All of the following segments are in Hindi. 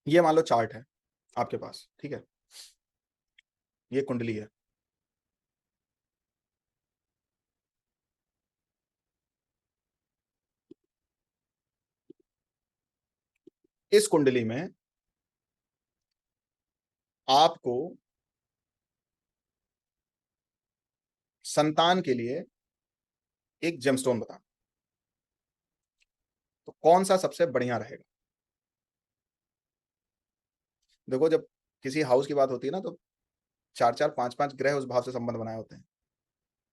ये मान लो चार्ट है आपके पास, ठीक है, ये कुंडली है। इस कुंडली में आपको संतान के लिए एक जेमस्टोन बताना, तो कौन सा सबसे बढ़िया रहेगा। देखो, जब किसी हाउस की बात होती है ना, तो चार चार पांच पांच ग्रह उस भाव से संबंध बनाए होते हैं।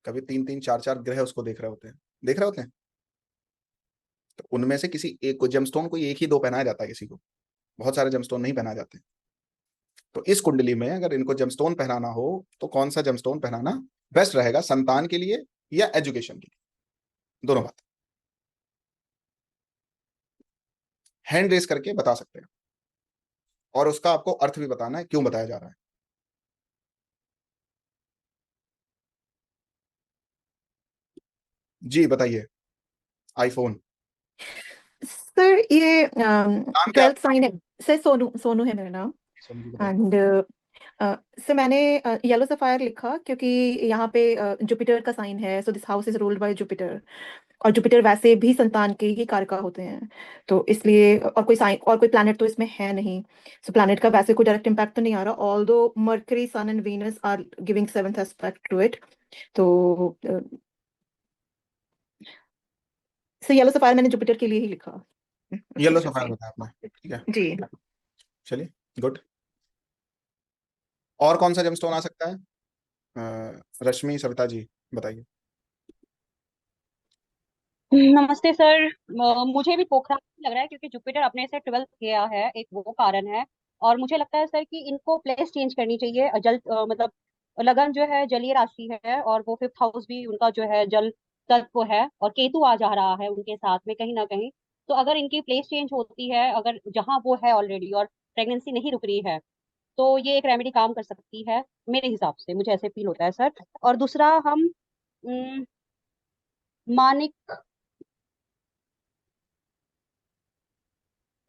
कभी तीन तीन चार चार ग्रह उसको देख रहे होते हैं। तो उनमें से किसी एक को जेमस्टोन, कोई एक ही दो पहनाया जाता है किसी को, बहुत सारे जेमस्टोन नहीं पहनाए जाते। तो इस कुंडली में अगर इनको जेमस्टोन पहनाना हो तो कौन सा जेमस्टोन पहनाना बेस्ट रहेगा, संतान के लिए या एजुकेशन के लिए, दोनों बात हैंड रेस करके बता सकते हैं, और उसका आपको अर्थ भी बताना है, क्यों बताया जा रहा है। जी बताइए। आईफोन। सर ये नाम क्या है 12th साइन है। सर सोनू सोनू है मेरा नाम। आपका? समझी बताइए। एंड सर मैंने येलो सफायर लिखा क्योंकि यहाँ पे जुपिटर का साइन है, so this house is ruled by Jupiter. और जुपिटर वैसे भी संतान के ही कारका होते हैं, तो इसलिए और कोई साइन और कोई प्लैनेट तो इसमें है नहीं। सो प्लैनेट का वैसे कोई डायरेक्ट इम्पैक्ट तो नहीं आ रहा, although Mercury sun and Venus are giving seventh aspect to it. तो सर येलो सफायर मैंने जुपिटर के लिए ही लिखा, उसी येलो वजह सफायर से। बताया आपने, ठीक है। जी। चलिए, गुड। और कौन सा जेमस्टोन आ सकता है? रश्मि सविता जी बताइए। नमस्ते सर। मुझे भी पोखरा लग रहा है क्योंकि जुपिटर अपने से 12th गया है, एक वो कारण है। और मुझे लगता है सर कि इनको प्लेस चेंज करनी चाहिए। मतलब लगन जो है जलीय राशि है, और वो 5th हाउस भी उनका जो है जल तत्व है, और केतु आ जा रहा है उनके साथ में कहीं ना कहीं। तो अगर इनकी प्लेस चेंज होती है, अगर जहाँ वो है ऑलरेडी और प्रेगनेंसी नहीं रुक रही है, तो ये एक रेमेडी काम कर सकती है मेरे हिसाब से, मुझे ऐसे फील होता है सर। और दूसरा हम अम, मानिक।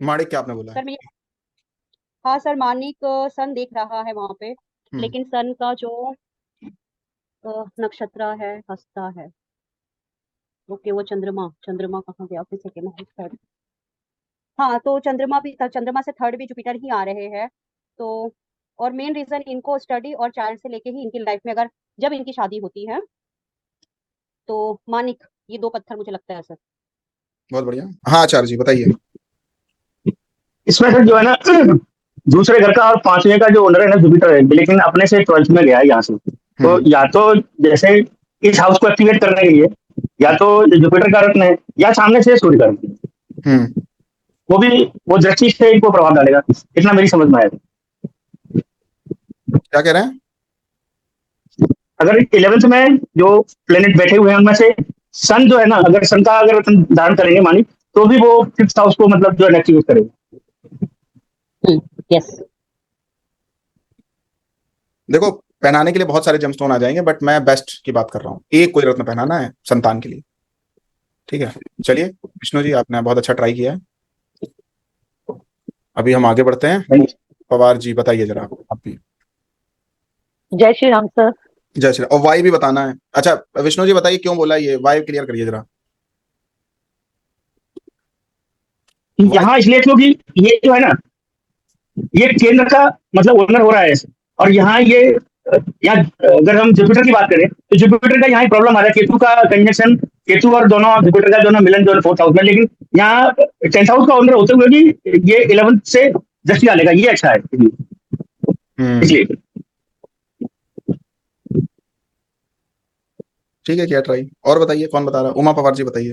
माणिक क्या आपने बोला है? सर मैं हाँ सर, मानिक सन देख रहा है वहां पे, हम्म। लेकिन सन का जो नक्षत्र है, हस्ता है। ओके, वो चंद्रमा, चंद्रमा कहाँ गया फिर सेकेंड थर्ड। हाँ, तो चंद्रमा से थर्ड भी जुपिटर ही आ रहे हैं। तो और मेन रीजन इनको स्टडी और चाइल्ड से लेके ही इनकी लाइफ में, अगर जब इनकी शादी होती है, तो मानिक, ये दो पत्थर मुझे लगता है सर। बहुत बढ़िया। हाँ आचार्य जी बताइए। इसमें से जो है ना, दूसरे घर का और पांचवें का जो ओनर है ना जुपिटर है, लेकिन अपने से 12th में गया है यहाँ से। तो हम्म। या तो जैसे इस हाउस को एक्टिवेट करने के लिए, या तो जुपिटर का रत्न है, या सामने से सूर्य का रत्न है। हम्म। वो भी वो दृष्टि से इनको प्रभाव डालेगा, इतना मेरी समझ में आया। क्या कह रहे हैं? अगर 11th में जो प्लेनेट बैठे हुए हैं उनमें से सन जो है ना, अगर सन का अगर रत्न धारण करेंगे मानी, तो भी वो 5th हाउस को मतलब जो है एक्टिवेट करेगा। यस। देखो, पहनाने के लिए बहुत सारे जेमस्टोन आ जाएंगे, बट मैं बेस्ट की बात कर रहा हूँ, एक कोई रत्न पहनाना है संतान के लिए, ठीक है। चलिए विष्णु जी, आपने बहुत अच्छा ट्राई किया है। अभी हम आगे बढ़ते हैं। पवार जी बताइए जरा, आप भी। जय श्री राम सर। जय श्री, और वाई भी बताना है। अच्छा विष्णु जी बताइए, क्यों बोला ये वाई, क्लियर करिए जरा। वाई। यहाँ इसलिए क्योंकि ये जो है ना, ये केंद्र का मतलब ओनर हो रहा है ऐसे। और यहाँ ये यहाँ अगर हम जुपिटर की बात करें, तो जुपिटर का यहाँ प्रॉब्लम आ रहा है, केतु का कंजक्शन, केतु और दोनों जुपिटर का दोनों मिलन जो है 4th हाउस में। लेकिन यहाँ 10th हाउस का ओनर होते हुए भी ये 11th से दृष्टि डालेगा, ये अच्छा है हम्म। इसलिए। ठीक है, किया ट्राई। और बताइए, कौन बता रहा है? उमा पवार जी बताइए।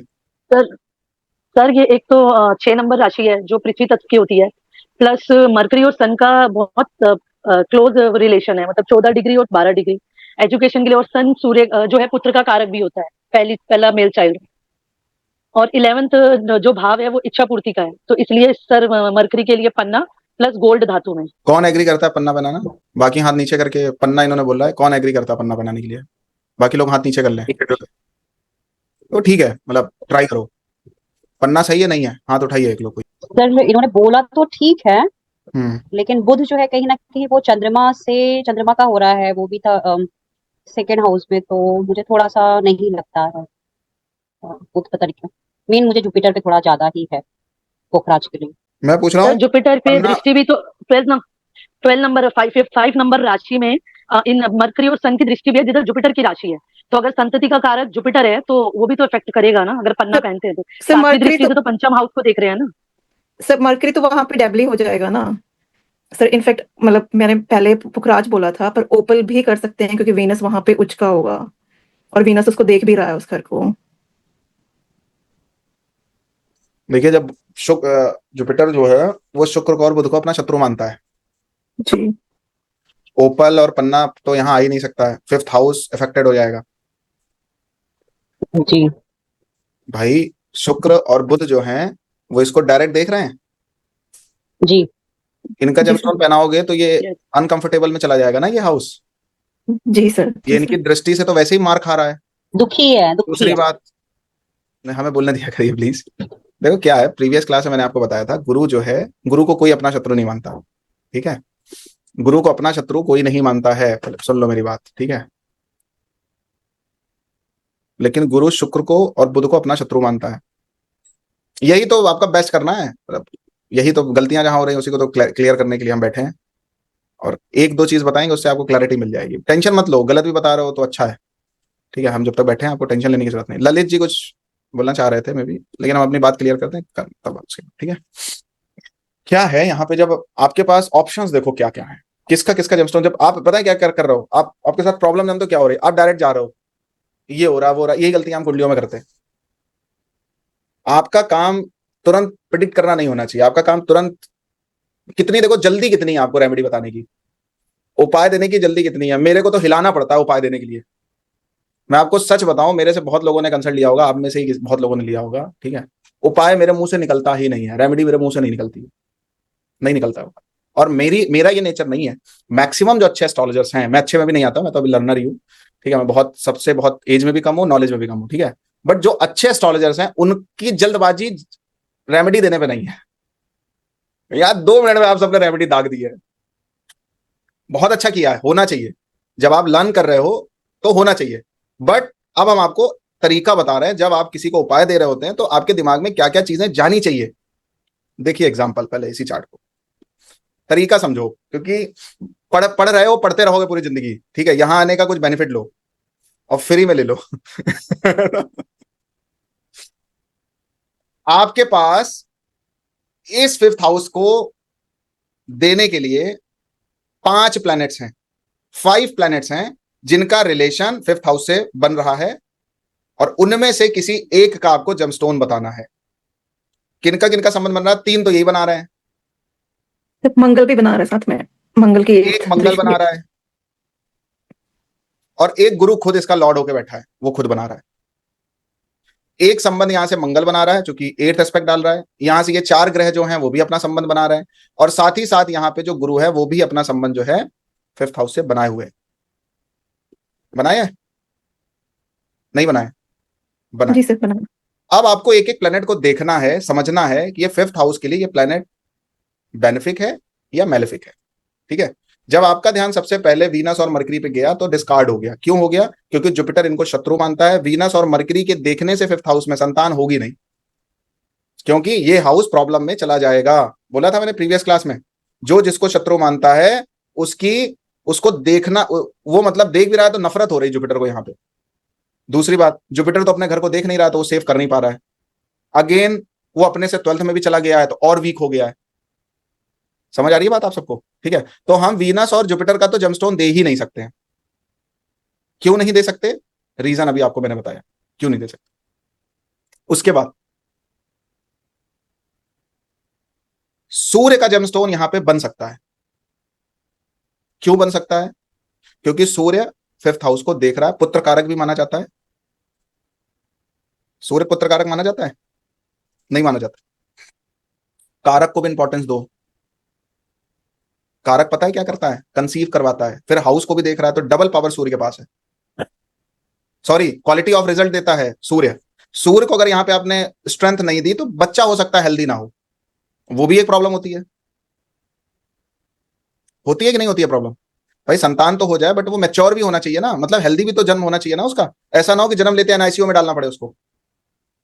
सर सर ये एक तो 6 नंबर राशि है जो पृथ्वी तत्व की होती है, प्लस मरकरी और सन का बहुत क्लोज रिलेशन है, मतलब 14 डिग्री और 12 डिग्री एजुकेशन के लिए। और सन सूर्य जो है पुत्र का कारक भी होता है, पहला मेल चाइल्ड। और 11th जो भाव है वो इच्छा पूर्ति का है, तो इसलिए सर मरकरी के लिए पन्ना प्लस गोल्ड धातु में। कौन एग्री करता है पन्ना बनाना? बाकी हाथ नीचे करके, पन्ना इन्होंने बोला है, कौन एग्री करता है पन्ना बनाने के लिए? बाकी लोग हाथ नीचे कर लें। तो ठीक है, मतलब ट्राई करो। पन्ना सही है नहीं है, हाथ उठाइए एक लोग कोई। सर इन्होंने बोला तो ठीक है, लेकिन बुध जो है कहीं ना कहीं वो चंद्रमा का हो रहा है, वो भी था सेकेंड हाउस में, तो मुझे थोड़ा सा नहीं लगता है बुध का तरीका। मेन मुझे जुपिटर पे थोड़ा ज्यादा ही है पोखराज के लिए। मैं पूछ रहा सर हूँ जुपिटर पे पन्ना, दृष्टि भी तो 12 नंबर 5 नंबर राशि में इन मरकरी और सन की दृष्टि भी है जिधर जुपिटर की राशि है। तो अगर संतति का कारक जुपिटर है तो वो भी तो इफेक्ट करेगा ना, अगर पन्ना सर पहनते हैं तो। सर सातवीं मरकरी दृष्टि तो से तो पंचम हाउस को देख रहे हैं ना। सर मरकरी तो वहां पे डेबली हो जाएगा ना सर। इनफैक्ट मतलब मैंने पहले पुखराज बोला था, पर ओपल भी कर सकते हैं क्योंकि वीनस वहां पे उच्च का होगा और वीनस उसको देख भी रहा है उस घर को। देखिए जब जुपिटर जो है वो शुक्र को और बुध को अपना शत्रु मानता है, जी ओपल और पन्ना तो यहाँ आ ही नहीं सकता है, 5th हाउस अफेक्टेड हो जाएगा जी भाई। शुक्र और बुध जो हैं वो इसको डायरेक्ट देख रहे हैं, जी इनका जी जब सर। पहनाओगे तो ये Yes. अनकंफर्टेबल में चला जाएगा ना ये हाउस। जी सर ये जी इनकी सर। दृष्टि से तो वैसे ही मार खा रहा है। दुखी है दूसरी बात, हमें बोलने दिया करिए प्लीज। देखो क्या है, प्रीवियस क्लास में मैंने आपको बताया था, गुरु जो है, गुरु को कोई अपना शत्रु नहीं मानता, ठीक है। गुरु को अपना शत्रु कोई नहीं मानता है, सुन लो मेरी बात, ठीक है। लेकिन गुरु शुक्र को और बुध को अपना शत्रु मानता है। यही तो आपका बेस्ट करना है, मतलब यही तो गलतियां जहां हो रही है उसी को तो क्लियर करने के लिए हम बैठे हैं, और एक दो चीज बताएंगे उससे आपको क्लैरिटी मिल जाएगी। टेंशन मत लो, गलत भी बता रहे हो तो अच्छा है, ठीक है। हम जब तक बैठे हैं आपको टेंशन लेने की जरूरत नहीं। ललित जी कुछ बोलना चाह रहे थे मे भी, लेकिन हम अपनी बात क्लियर करते हैं तब आपसे, ठीक है। क्या है यहाँ पे, जब आपके पास ऑप्शंस देखो क्या क्या है, किसका किसका जेमस्टोन, जब आप पता है क्या कर रहे हो, आप आपके साथ प्रॉब्लम जानते हो क्या हो रही है, आप डायरेक्ट जा रहे हो, ये हो रहा वो हो रहा, यही गलतियां हम कुंडलियों में करते हैं। आपका काम तुरंत प्रिडिक्ट करना नहीं होना चाहिए, आपका काम तुरंत, कितनी देखो जल्दी कितनी है आपको रेमेडी बताने की, उपाय देने की जल्दी कितनी है। मेरे को तो हिलाना पड़ता है उपाय देने के लिए। मैं आपको सच बताऊं, मेरे से बहुत लोगों ने कंसल्ट लिया होगा, आप में से ही बहुत लोगों ने लिया होगा, ठीक है। उपाय मेरे मुंह से निकलता ही नहीं है, रेमेडी मेरे मुंह से नहीं निकलती, नहीं निकलता है। और मेरा ये नेचर नहीं है। मैक्सिमम जो अच्छे एस्ट्रोलॉजर्स हैं, मैं अच्छे में भी नहीं आता, मैं तो अभी लर्नर ही हूँ, ठीक है। मैं बहुत सबसे बहुत एज में भी कम हूँ, नॉलेज में भी कम हूँ, ठीक है। बट जो अच्छे एस्ट्रोलॉजर्स हैं उनकी जल्दबाजी रेमेडी देने पे नहीं है यार। 2 मिनट में आप सबने रेमेडी दाग दी है, बहुत अच्छा किया है, होना चाहिए। जब आप लर्न कर रहे हो तो होना चाहिए। बट अब हम आपको तरीका बता रहे हैं, जब आप किसी को उपाय दे रहे होते हैं तो आपके दिमाग में क्या क्या चीजें जानी चाहिए। देखिए एग्जाम्पल, पहले इसी चार्ट को तरीका समझो, क्योंकि पढ़ रहे हो, पढ़ते रहोगे पूरी जिंदगी, ठीक है। यहां आने का कुछ बेनिफिट लो और फ्री में ले लो आपके पास इस 5th हाउस को देने के लिए 5 प्लैनेट्स हैं, 5 प्लैनेट्स हैं जिनका रिलेशन 5th हाउस से बन रहा है, और उनमें से किसी एक का आपको जेमस्टोन बताना है। किनका संबंध बन रहा है? 3 तो यही बना रहे हैं, तो मंगल भी बना रहा है साथ में, मंगल की एक मंगल बना रहा है और एक गुरु खुद इसका लॉर्ड होके बैठा है, वो खुद बना रहा है। एक संबंध यहां से मंगल बना रहा है जो कि 8th एस्पेक्ट डाल रहा है, यहां से ये 4 ग्रह जो हैं वो भी अपना संबंध बना रहे हैं, और साथ ही साथ यहां पे जो गुरु है वो भी अपना संबंध जो है 5th हाउस से बनाए हुए, बनाए नहीं बनाए, बनाए। जी सर बना। अब आपको एक एक प्लेनेट को देखना है, समझना है कि ये 5th हाउस के लिए ये प्लेनेट बेनिफिक है या मेलेफिक है, ठीक है। जब आपका ध्यान सबसे पहले वीनस और मरकरी पे गया तो डिस्कार्ड हो गया। क्यों हो गया? क्योंकि जुपिटर इनको शत्रु मानता है। वीनस और मरकरी के देखने से 5th हाउस में संतान होगी नहीं, क्योंकि ये हाउस प्रॉब्लम में चला जाएगा। बोला था मैंने प्रीवियस क्लास में, जो जिसको शत्रु मानता है उसको देखना, वो मतलब देख भी रहा है तो नफरत हो रही जुपिटर को यहाँ पे। दूसरी बात, जुपिटर तो अपने घर को देख नहीं रहा, तो वो सेव कर नहीं पा रहा है। अगेन वो अपने से 12th में भी चला गया है तो और वीक हो गया है। समझ आ रही है बात आप सबको? ठीक है, तो हम वीनस और जुपिटर का तो जेमस्टोन दे ही नहीं सकते हैं। क्यों नहीं दे सकते? रीजन अभी आपको मैंने बताया क्यों नहीं दे सकते। उसके बाद सूर्य का जेमस्टोन यहां पे बन सकता है। क्यों बन सकता है? क्योंकि सूर्य 5th हाउस को देख रहा है, पुत्र कारक भी माना जाता है। सूर्य पुत्र कारक माना जाता है? नहीं माना जाता। कारक को भी इंपॉर्टेंस दो। कारक पता है क्या करता है? कंसीव करवाता है, फिर हाउस को भी देख रहा है, तो डबल पावर सूर्य के पास है। सॉरी, क्वालिटी ऑफ रिजल्ट देता है सूर्य। सूर्य को अगर यहां पे आपने स्ट्रेंथ नहीं दी तो बच्चा हो सकता है हेल्दी ना हो, वो भी एक प्रॉब्लम होती है। होती है कि नहीं होती है प्रॉब्लम? भाई संतान तो हो जाए बट वो मैच्योर भी होना चाहिए ना, मतलब हेल्दी भी तो जन्म होना चाहिए ना उसका। ऐसा ना हो कि जन्म लेते एनआईसीयू में डालना पड़े उसको।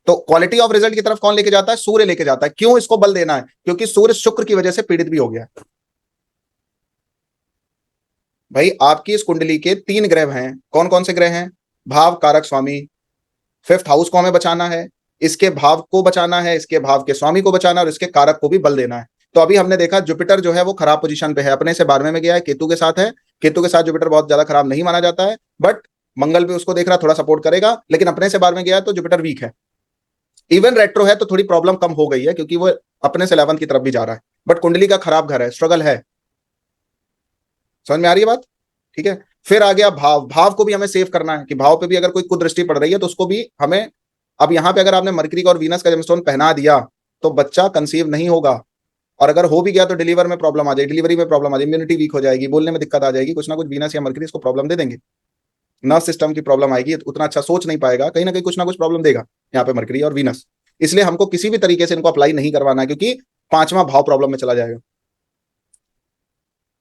तो क्वालिटी ऑफ रिजल्ट की तरफ कौन लेके जाता है? सूर्य लेके जाता है। क्यों इसको बल देना है? क्योंकि सूर्य शुक्र की वजह से पीड़ित भी हो गया है। भाई आपकी इस कुंडली के 3 ग्रह हैं, कौन कौन से ग्रह हैं? भाव कारक स्वामी, 5th हाउस को हमें बचाना है, इसके भाव को बचाना है, इसके भाव के स्वामी को बचाना है, और इसके कारक को भी बल देना है। तो अभी हमने देखा जुपिटर जो है वो खराब पोजीशन पे है, अपने से 12वें में गया है, केतु के साथ है। केतु के साथ जुपिटर बहुत ज्यादा खराब नहीं माना जाता है, बट मंगल भी उसको देख रहा, थोड़ा सपोर्ट करेगा, लेकिन अपने से 12वें गया है तो जुपिटर वीक है। इवन रेट्रो है तो थोड़ी प्रॉब्लम कम हो गई है, क्योंकि वो अपने से 11th की तरफ भी जा रहा है, बट कुंडली का खराब घर है, स्ट्रगल है। समझ में आ रही है बात? ठीक है। फिर आ गया भाव। भाव को भी हमें सेव करना है कि भाव पे भी अगर कोई कुदृष्टि पड़ रही है तो उसको भी हमें, अब यहां पे अगर आपने मरकरी का और वीनस का जेमस्टोन पहना दिया तो बच्चा कंसीव नहीं होगा, और अगर हो भी गया तो डिलीवर में प्रॉब्लम आ जाएगी, डिलीवरी में प्रॉब्लम आ जाएगी, इम्यूनिटी वीक हो जाएगी, बोलने में दिक्कत आ जाएगी, कुछ ना कुछ वीनस या मरकरी इसको प्रॉब्लम दे देंगे, नर्व सिस्टम की प्रॉब्लम आएगी, उतना अच्छा सोच नहीं पाएगा, कहीं ना कहीं कुछ ना कुछ प्रॉब्लम देगा यहाँ पे मरकरी और वीनस। इसलिए हमको किसी भी तरीके से इनको अप्लाई नहीं करवाना है, क्योंकि 5वां भाव प्रॉब्लम में चला जाएगा।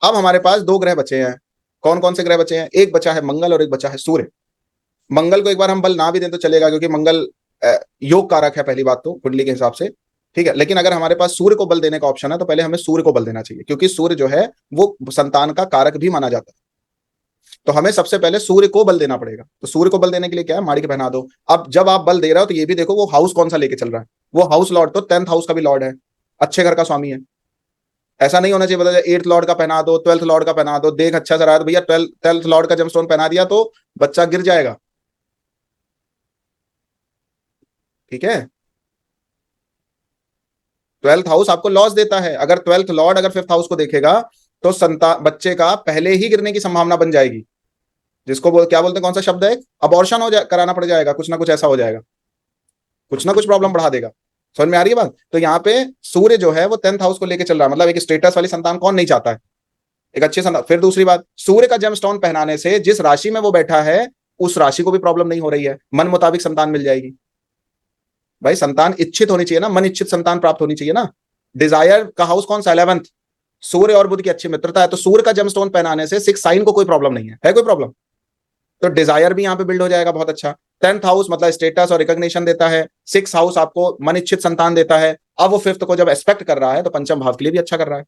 अब हमारे पास 2 ग्रह बचे हैं। कौन कौन से ग्रह बचे हैं? एक बचा है मंगल और एक बचा है सूर्य। मंगल को एक बार हम बल ना भी दें तो चलेगा, क्योंकि मंगल योग कारक है पहली बात तो कुंडली के हिसाब से, ठीक है। लेकिन अगर हमारे पास सूर्य को बल देने का ऑप्शन है तो पहले हमें सूर्य को बल देना चाहिए, क्योंकि सूर्य जो है वो संतान का कारक भी माना जाता है। तो हमें सबसे पहले सूर्य को बल देना पड़ेगा। तो सूर्य को बल देने के लिए क्या है? माड़ी के पहना दो। अब जब आप बल दे रहे हो तो ये भी देखो वो हाउस कौन सा लेके चल रहा है। वो हाउस लॉर्ड तो 10th हाउस का भी लॉर्ड है, अच्छे घर का स्वामी है। ऐसा नहीं होना चाहिए बता 8th लॉर्ड का पहना दो, 12th लॉर्ड का पहना दो, देख अच्छा सा रहा है तो भैया 12th लॉर्ड का जेमस्टोन पहना दिया तो बच्चा गिर जाएगा, ठीक है। 12th हाउस आपको लॉस देता है। अगर 12th लॉर्ड अगर 5th हाउस को देखेगा तो बच्चे का पहले ही गिरने की संभावना बन जाएगी, जिसको क्या बोलते हैं, कौन सा शब्द है, अबॉर्शन कराना पड़ जाएगा, कुछ ना कुछ ऐसा हो जाएगा, कुछ ना कुछ प्रॉब्लम बढ़ा देगा। समझ में आ रही है बात? तो यहाँ पे सूर्य जो है वो 10th हाउस को लेके चल रहा है, मतलब एक स्टेटस वाली संतान कौन नहीं चाहता है, एक अच्छे संतान। फिर दूसरी बात, सूर्य का जेमस्टोन पहनाने से जिस राशि में वो बैठा है उस राशि को भी प्रॉब्लम नहीं हो रही है, मन मुताबिक संतान मिल जाएगी। भाई संतान इच्छित होनी चाहिए ना, मन इच्छित संतान प्राप्त होनी चाहिए ना। डिजायर का हाउस कौन सा? 11th। सूर्य और बुध की अच्छी मित्रता है, तो सूर्य का जेमस्टोन पहनाने से 6 साइन को कोई प्रॉब्लम नहीं है कोई प्रॉब्लम? तो डिजायर भी यहाँ पे बिल्ड हो जाएगा, बहुत अच्छा। 10th हाउस मतलब स्टेटस और रिकॉग्निशन देता है, 6th हाउस आपको मन इच्छित संतान देता है। अब वो 5th को जब एक्सपेक्ट कर रहा है तो 5th भाव के लिए भी अच्छा कर रहा है।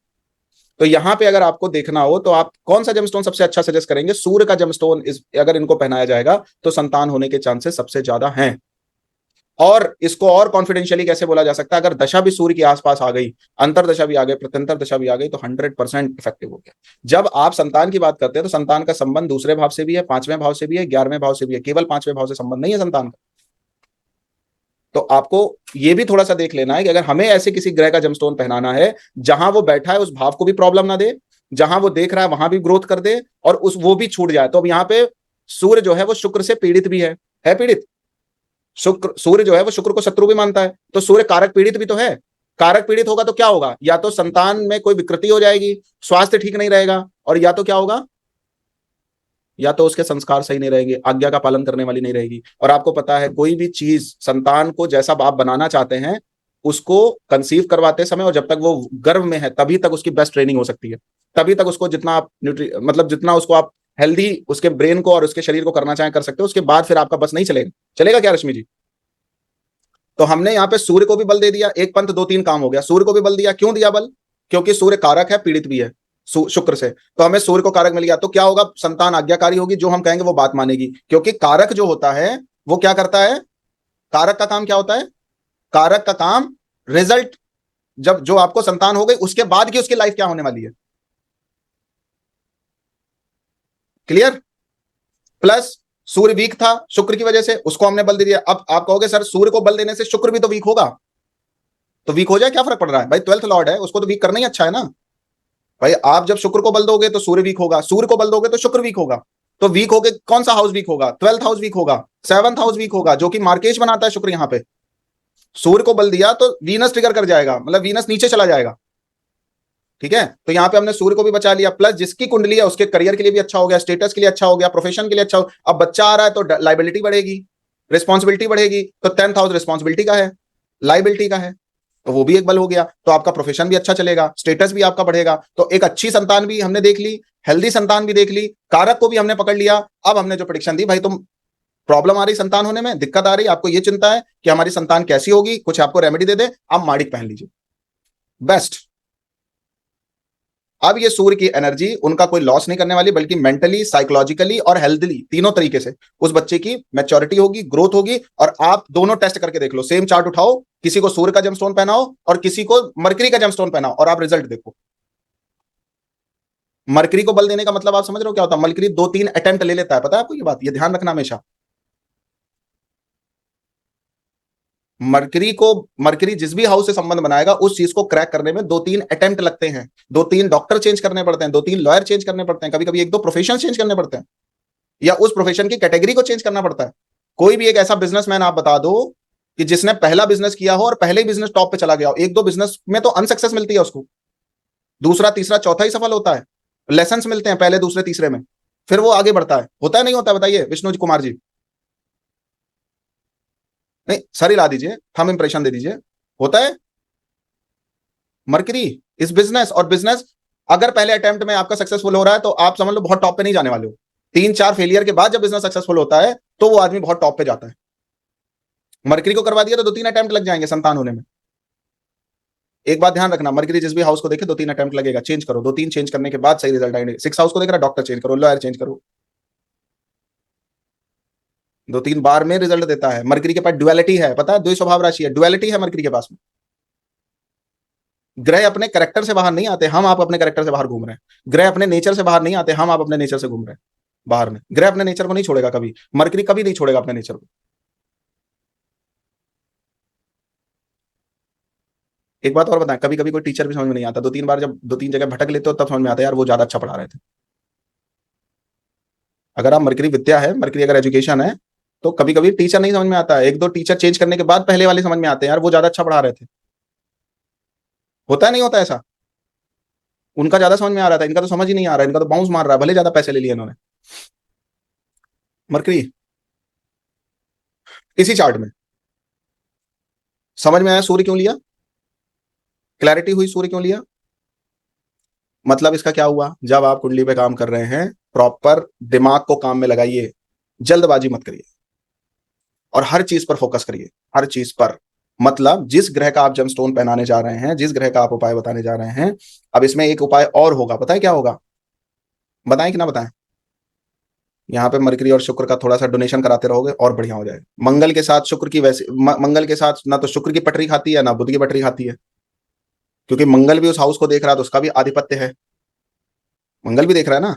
तो यहाँ पे अगर आपको देखना हो तो आप कौन सा जेमस्टोन सबसे अच्छा सजेस्ट करेंगे? सूर्य का जेमस्टोन अगर इनको पहनाया जाएगा तो संतान होने के चांसेस सबसे ज्यादा हैं। और इसको और कॉन्फिडेंशियली कैसे बोला जा सकता है, अगर दशा भी सूर्य के आसपास आ गई, अंतर दशा भी आ गई, प्रत्यंतर दशा भी आ गई, तो 100% इफेक्टिव हो गया। जब आप संतान की बात करते हैं तो संतान का संबंध दूसरे भाव से भी है, 5वें भाव से भी है, 11वें भाव से भी है, केवल 5वें भाव से संबंध नहीं है संतान का। तो आपको ये भी थोड़ा सा देख लेना है कि अगर हमें ऐसे किसी ग्रह का जेमस्टोन पहनाना है जहां वो बैठा है उस भाव को भी प्रॉब्लम ना दे, जहां वो देख रहा है वहां भी ग्रोथ कर दे, और वो भी छूट जाए। तो अब यहाँ पे सूर्य जो है वो शुक्र से पीड़ित भी है पीड़ित। सूर्य जो है वो शुक्र को शत्रु भी मानता है, तो सूर्य कारक पीड़ित भी तो है। कारक पीड़ित होगा तो क्या होगा? या तो संतान में कोई विकृति हो जाएगी, स्वास्थ्य ठीक नहीं रहेगा, और या तो क्या होगा, या तो उसके संस्कार सही नहीं रहेंगे, आज्ञा का पालन करने वाली नहीं रहेगी। और आपको पता है कोई भी चीज संतान को जैसा आप बनाना चाहते हैं उसको कंसीव करवाते समय और जब तक वो गर्भ में है तभी तक उसकी बेस्ट ट्रेनिंग हो सकती है, तभी तक उसको जितना आप मतलब जितना उसको आप हेल्दी उसके ब्रेन को और उसके शरीर को करना चाहें कर सकते हो। उसके बाद फिर आपका बस नहीं चलेगा क्या रश्मि जी? तो हमने यहाँ पे सूर्य को भी बल दे दिया, एक पंथ 2-3 काम हो गया। सूर्य को भी बल दिया, क्यों दिया बल? क्योंकि सूर्य कारक है, पीड़ित भी है शुक्र से, तो हमें सूर्य को कारक मिल गया। तो क्या होगा? संतान आज्ञाकारी होगी, जो हम कहेंगे वो बात मानेगी, क्योंकि कारक जो होता है वो क्या करता है? कारक का काम क्या होता है? कारक का काम रिजल्ट, जब जो आपको संतान हो गई उसके बाद की उसकी लाइफ क्या होने वाली है, क्लियर? प्लस सूर्य वीक था शुक्र की वजह से, उसको हमने बल दे दिया। अब आप कहोगे सर सूर्य को बल देने से शुक्र भी तो वीक होगा, तो वीक हो जाए क्या फर्क पड़ रहा है? भाई 12th लॉर्ड है, उसको तो वीक करना ही अच्छा है ना भाई। आप जब शुक्र को बल दोगे तो सूर्य वीक होगा, सूर्य को बल दोगे तो शुक्र वीक होगा, तो वीक होके कौन सा हाउस वीक होगा? 12th हाउस वीक होगा, 7th हाउस वीक होगा, जो कि मार्केज बनाता है शुक्र। यहां पे सूर्य को बल दिया तो वीनस ट्रिगर कर जाएगा, मतलब वीनस नीचे चला जाएगा, ठीक है। तो यहाँ पे हमने सूर्य को भी बचा लिया, प्लस जिसकी कुंडली है उसके करियर के लिए भी अच्छा हो गया, स्टेटस के लिए अच्छा हो गया, प्रोफेशन के लिए अच्छा हो। अब बच्चा आ रहा है तो लाइबिलिटी बढ़ेगी, रिस्पॉन्सिबिलिटी बढ़ेगी, तो 10th हाउस रिस्पॉन्सिबिलिटी का है, लाइबिलिटी का है, तो वो भी एक बल हो गया, तो आपका प्रोफेशन भी अच्छा चलेगा, स्टेटस भी आपका बढ़ेगा। तो एक अच्छी संतान भी हमने देख ली, हेल्दी संतान भी देख ली, कारक को भी हमने पकड़ लिया। अब हमने जो प्रेडिक्शन दी, भाई तुम प्रॉब्लम आ रही संतान होने में, दिक्कत आ रही, आपको ये चिंता है कि हमारी संतान कैसी होगी, कुछ आपको रेमेडी दे दे, आप माड़िक पहन लीजिए, बेस्ट। अब ये सूर्य की एनर्जी उनका कोई लॉस नहीं करने वाली, बल्कि मेंटली, साइकोलॉजिकली और हेल्थली तीनों तरीके से उस बच्चे की मैच्योरिटी होगी, ग्रोथ होगी। और आप दोनों टेस्ट करके देख लो, सेम चार्ट उठाओ, किसी को सूर्य का जेमस्टोन पहनाओ और किसी को मरकरी का जेमस्टोन पहनाओ, और आप रिजल्ट देखो। मरकरी को बल देने का मतलब आप समझ रहे हो क्या होता है? मरकरी 2-3 अटेम्प्ट ले लेता है, पता है आपको ये बात, ये ध्यान रखना हमेशा। मरकरी जिस भी हाउस से संबंध बनाएगा, उस चीज को क्रैक करने में 2-3 अटेम्प्ट लगते हैं, 2-3 डॉक्टर चेंज करने पड़ते हैं, 2-3 लॉयर चेंज करने पड़ते हैं, कभी कभी 1-2 प्रोफेशन चेंज करने पड़ते हैं, या उस प्रोफेशन की कैटेगरी को चेंज करना पड़ता है। कोई भी एक ऐसा बिजनेसमैन आप बता दो कि जिसने पहला बिजनेस किया हो और पहले ही बिजनेस टॉप पे चला गया हो, 1-2 बिजनेस में तो अनसक्सेस मिलती है उसको, दूसरा तीसरा चौथा ही सफल होता है, लेसन मिलते हैं पहले दूसरे तीसरे में, फिर वो आगे बढ़ता है। होता है नहीं होता? बताइए विष्णु कुमार जी। नहीं, सर हिला दीजिए, थंब इंप्रेशन दे दीजिए। होता है मरकरी इस बिजनेस, और बिजनेस अगर पहले अटेम्प्ट में आपका सक्सेसफुल हो रहा है तो आप समझ लो बहुत टॉप पे नहीं जाने वाले हो। 3-4 फेलियर के बाद जब बिजनेस सक्सेसफुल होता है तो वो आदमी बहुत टॉप पे जाता है। मरकरी को करवा दिया तो 2-3 अटेम्प्ट लग जाएंगे संतान होने में। एक बात ध्यान रखना, मरकरी जिस भी हाउस को देखे 2-3 अटेम्प्ट लगेगा, चेंज करो, 2-3 चेंज करने के बाद सही रिजल्ट आएंगे। 6 हाउस को देख रहा, डॉक्टर चेंज करो, लॉयर चेंज करो, 2-3 बार में रिजल्ट देता है। मरकरी के पास ड्युअलिटी है, पता है, द्वि स्वभाव राशि है, ड्युअलिटी है मरकरी के पास में। ग्रह अपने कैरेक्टर से बाहर नहीं आते, हम आप अपने कैरेक्टर से बाहर घूम रहे हैं। ग्रह अपने नेचर से बाहर नहीं आते, हम आप अपने नेचर से घूम रहे हैं बाहर में। ग्रह अपने नेचर को नहीं छोड़ेगा कभी, मरकरी कभी नहीं छोड़ेगा अपने नेचर को। एक बात और बताएं, कभी कभी कोई टीचर भी समझ में नहीं आता, 2-3 बार जब 2-3 जगह भटक लेते हो तब समझ में आता है यार वो ज्यादा अच्छा पढ़ा रहे थे। अगर आप मरकरी विद्या है, मरकरी अगर एजुकेशन है, तो कभी कभी टीचर नहीं समझ में आता है, 1-2 टीचर चेंज करने के बाद पहले वाले समझ में आते हैं, यार वो ज्यादा अच्छा पढ़ा रहे थे। होता है नहीं होता ऐसा? उनका ज्यादा समझ में आ रहा था, इनका तो समझ ही नहीं आ रहा है, इनका तो बाउंस मार रहा है, भले ज्यादा पैसे ले लिए इन्होंने। मरकरी इसी चार्ट में समझ में आया सूर्य क्यों लिया, क्लैरिटी हुई सूर्य क्यों लिया। मतलब इसका क्या हुआ, जब आप कुंडली पे काम कर रहे हैं प्रॉपर दिमाग को काम में लगाइए, जल्दबाजी मत करिए और हर चीज पर फोकस करिए, हर चीज पर। मतलब जिस ग्रह का आप जेमस्टोन पहनाने जा रहे हैं, जिस ग्रह का आप उपाय बताने जा रहे हैं, अब इसमें एक उपाय और होगा, पता है क्या होगा? बताएं कि ना बताएं? यहाँ पे मरकरी और शुक्र का थोड़ा सा डोनेशन कराते रहोगे और बढ़िया हो जाएगा। मंगल के साथ शुक्र की, वैसे मंगल के साथ ना तो शुक्र की पटरी खाती है ना बुध की पटरी खाती है, क्योंकि मंगल भी उस हाउस को देख रहा है तो उसका भी आधिपत्य है, मंगल भी देख रहा है ना।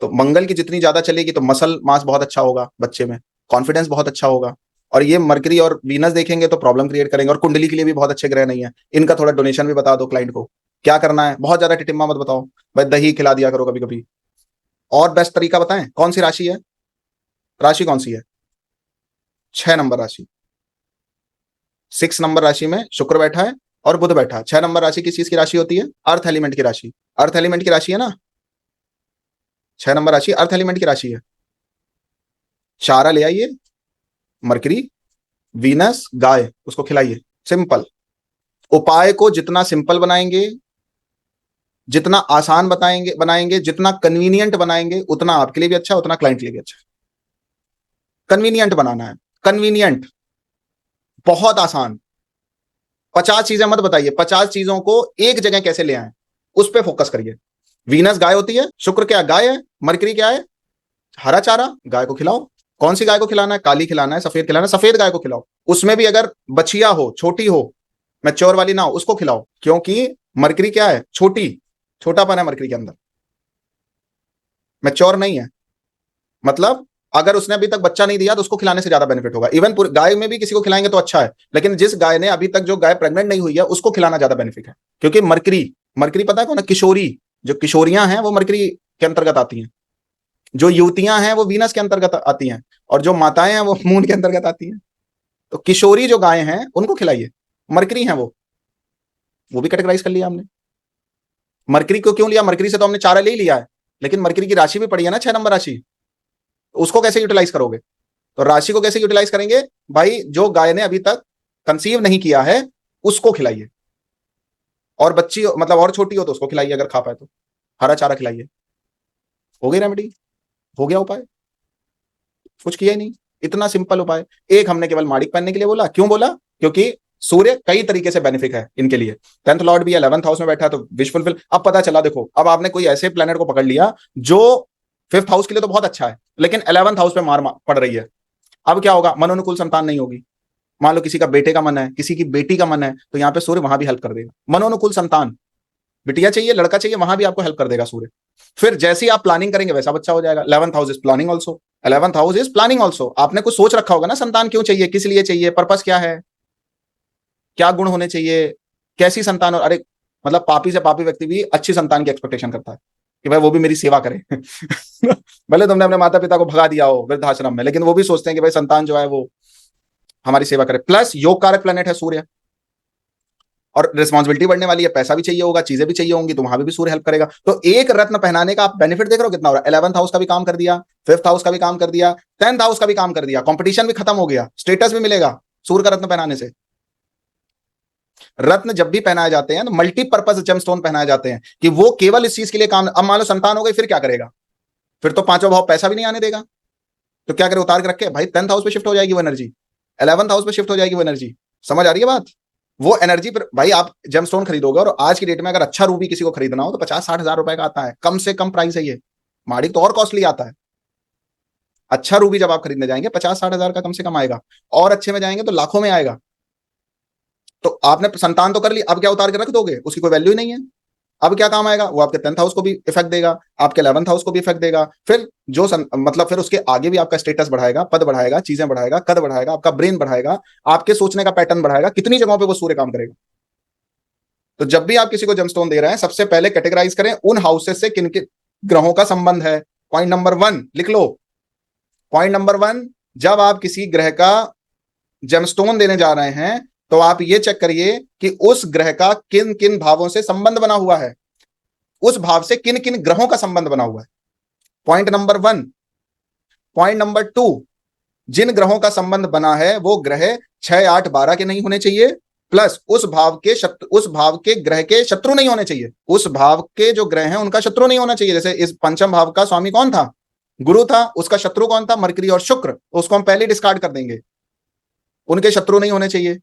तो मंगल की जितनी ज्यादा चलेगी तो मसल मास बहुत अच्छा होगा बच्चे में, कॉन्फिडेंस बहुत अच्छा होगा। और ये मरकरी और वीनस देखेंगे तो प्रॉब्लम क्रिएट करेंगे, और कुंडली के लिए भी बहुत अच्छे ग्रह नहीं है। इनका थोड़ा डोनेशन भी बता दो क्लाइंट को, क्या करना है, बहुत ज्यादा टिटिम्मा मत बताओ भाई, दही खिला दिया करो कभी कभी। और बेस्ट तरीका बताएं, कौन सी राशि है, राशि कौन सी है? 6 नंबर राशि, 6 नंबर राशि में शुक्र बैठा है और बुध बैठा है। 6 नंबर राशि किस चीज की राशि होती है? अर्थ एलिमेंट की राशि, अर्थ एलिमेंट की राशि है ना। 6 नंबर राशि अर्थ एलिमेंट की राशि है। चारा ले आइए, मरकरी, वीनस, गाय, उसको खिलाइए, सिंपल। उपाय को जितना सिंपल बनाएंगे, जितना आसान बनाएंगे, जितना कन्वीनियंट बनाएंगे, उतना आपके लिए भी अच्छा, उतना क्लाइंट के लिए भी अच्छा। कन्वीनियंट बनाना है, कन्वीनियंट, बहुत आसान। 50 चीजें मत बताइए, 50 चीजों को एक जगह कैसे ले आए उस पर फोकस करिए। वीनस गाय होती है, शुक्र क्या गाय है, मरकरी क्या है, हरा चारा, गाय को खिलाओ। कौन सी गाय को खिलाना है? काली खिलाना है, सफेद खिलाना है, सफेद गाय को खिलाओ। उसमें भी अगर बछिया हो, छोटी हो, मैच्योर वाली ना हो, उसको खिलाओ, क्योंकि मरकरी क्या है, छोटापन है मरकरी के अंदर, मैच्योर नहीं है। मतलब अगर उसने अभी तक बच्चा नहीं दिया तो उसको खिलाने से ज्यादा बेनिफिट होगा। इवन गाय में भी किसी को खिलाएंगे तो अच्छा है, लेकिन जिस गाय ने अभी तक, जो गाय प्रेग्नेंट नहीं हुई है, उसको खिलाना ज्यादा बेनिफिट है। क्योंकि मरकरी पता है कौन है? किशोरी, जो किशोरियां हैं वो मरकरी के अंतर्गत आती हैं, जो युवतियां हैं वो वीनस के अंतर्गत आती हैं, और जो माताएं हैं वो मून के अंतर्गत आती हैं। तो किशोरी जो गायें हैं उनको खिलाइए, मरकरी हैं वो भी कैटेगराइज कर लिया हमने। मरकरी को क्यों लिया? मरकरी से तो हमने चारा ले ही लिया है, लेकिन मरकरी की राशि भी पड़ी है ना, 6 नंबर राशि, उसको कैसे यूटिलाइज करोगे? तो राशि को कैसे यूटिलाइज करेंगे भाई? जो गाय ने अभी तक कंसीव नहीं किया है उसको खिलाइए, और बच्ची मतलब और छोटी हो तो उसको खिलाइए, अगर खा पाए तो हरा चारा खिलाइए। हो गई रेमेडी, हो गया उपाय, कुछ किया ही नहीं, इतना सिंपल उपाय। एक हमने केवल माड़िक पहनने के लिए बोला, क्यों बोला? क्योंकि सूर्य कई तरीके से बेनिफिट है इनके लिए। 10th लॉर्ड भी 11th हाउस में बैठा है तो विश फुलफिल। अब पता चला, देखो अब आपने कोई ऐसे प्लेनेट को पकड़ लिया जो 5th हाउस के लिए तो बहुत अच्छा है, लेकिन 11th हाउस पे मार पड़ रही है। अब क्या होगा? मनोनुकूल संतान नहीं होगी। मान लो किसी का बेटे का मन है, किसी की बेटी का मन है, तो यहाँ पे सूर्य वहां भी हेल्प कर देगा। मनोनुकूल संतान, बिटिया चाहिए, लड़का चाहिए, वहां भी आपको हेल्प कर देगा सूर्य। फिर जैसी आप प्लानिंग करेंगे वैसा बच्चा हो जाएगा। 11th house is planning also, 11th house is planning also. आपने कुछ सोच रखा होगा ना, संतान क्यों चाहिए, किस लिए चाहिए, पर्पस क्या है, क्या गुण होने चाहिए, कैसी संतान। और अरे मतलब पापी से पापी व्यक्ति भी अच्छी संतान की एक्सपेक्टेशन करता है कि भाई वो भी मेरी सेवा करे। भले तुमने अपने माता पिता को भगा दिया हो वृद्धाश्रम में, लेकिन वो भी सोचते हैं कि भाई संतान जो है वो हमारी सेवा करे। प्लस योग कारक प्लेनेट है सूर्य, और रिस्पॉन्सिबिलिटी बढ़ने वाली है, पैसा भी चाहिए होगा, चीजें भी चाहिए होंगी, तो वहां भी सूर्य हेल्प करेगा। तो एक रत्न पहनाने का आप बेनिफिट देख रहे हो कितना हो रहा है। 11th हाउस का भी काम कर दिया, 5th हाउस का भी काम कर दिया, 10th हाउस का भी काम कर दिया, कंपटीशन भी खत्म हो गया, स्टेटस भी मिलेगा सूर्य का रत्न पहनाने से। रत्न जब भी पहनाए जाते हैं तो मल्टीपर्पज जेमस्टोन पहनाए जाते हैं कि वो केवल इस चीज के लिए काम। अब मान लो संतान हो गई, फिर क्या करेगा? फिर तो पांचों भाव पैसा भी नहीं आने देगा, तो क्या करे? उतार के रखे भाई, 10th हाउस पे शिफ्ट हो जाएगी वो एनर्जी, 11th हाउस पे शिफ्ट हो जाएगी वो एनर्जी। समझ आ रही है बात? वो एनर्जी पर भाई आप जेमस्टोन खरीदोगे, और आज की डेट में अगर अच्छा रूबी किसी को खरीदना हो तो 50-60 हजार रुपए का आता है, कम से कम प्राइस है ये। माड़िक तो और कॉस्टली आता है। अच्छा रूबी जब आप खरीदने जाएंगे 50-60 हजार का कम से कम आएगा, और अच्छे में जाएंगे तो लाखों में आएगा। तो आपने संतान तो कर ली, अब क्या उतार के रख दोगे? उसकी कोई वैल्यू ही नहीं है। अब क्या काम आएगा? वो आपके 10th हाउस को भी इफेक्ट देगा, आपके 11th हाउस को भी इफेक्ट देगा। फिर जो मतलब फिर उसके आगे भी आपका स्टेटस बढ़ाएगा, पद बढ़ाएगा, चीजें बढ़ाएगा, कद बढ़ाएगा, आपका ब्रेन बढ़ाएगा, आपके सोचने का पैटर्न बढ़ाएगा। कितनी जगहों पे वो सूर्य काम करेगा। तो जब भी आप किसी को जेमस्टोन दे रहे हैं, सबसे पहले कैटेगराइज करें उन हाउसेस से किन किन ग्रहों का संबंध है। पॉइंट नंबर 1 लिख लो। पॉइंट नंबर 1, जब आप किसी ग्रह का जेमस्टोन देने जा रहे हैं तो आप ये चेक करिए कि उस ग्रह का किन किन भावों से संबंध बना हुआ है, उस भाव से किन किन ग्रहों का संबंध बना हुआ है। Point number 1। पॉइंट नंबर 2, जिन ग्रहों का संबंध बना है वो ग्रह 6, 8, 12 के नहीं होने चाहिए, प्लस उस भाव के ग्रह के शत्रु नहीं होने चाहिए। उस भाव के जो ग्रह हैं उनका शत्रु नहीं होना चाहिए। जैसे इस पंचम भाव का स्वामी कौन था? गुरु था। उसका शत्रु कौन था? मरकरी और शुक्र। उसको हम पहले डिस्कार्ड कर देंगे, उनके शत्रु नहीं होने चाहिए।